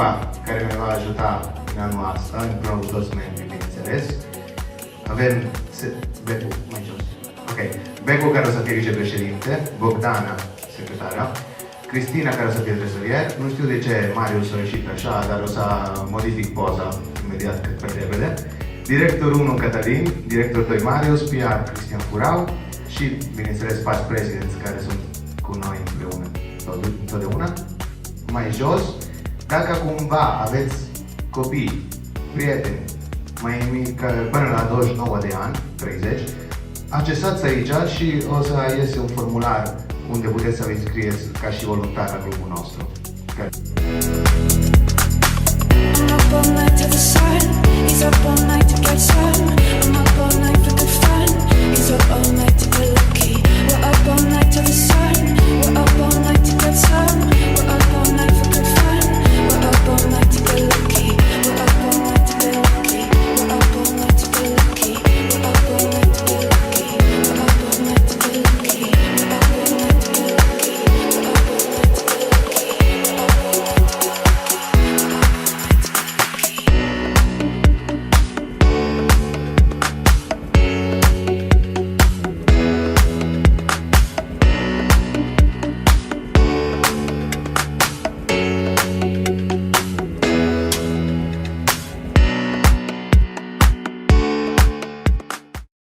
echipa care ne va ajuta în anul ăsta, împreună cu toți membrii, bineînțeles. Avem Becu, mai jos. Ok. Becu, care o să fie vicepreședinte, Bogdana, secretara, Cristina, care o să fie tresorier. Nu știu de ce Marius a ieșit așa, dar o să modific poza imediat cât mai repede. Director 1, Cătălin, director 2, Marius, PR, Cristian Furau și, bineînțeles, past presidents care sunt cu noi împreună întotdeauna. Mai jos, dacă cumva aveți copii, prieteni, mai mici, până la 29 de ani, 30, accesați aici și o să iese un formular unde puteți să vă înscrieți ca și voluntar la grupul nostru. I'm up all night to the sun, he's up all night to get some.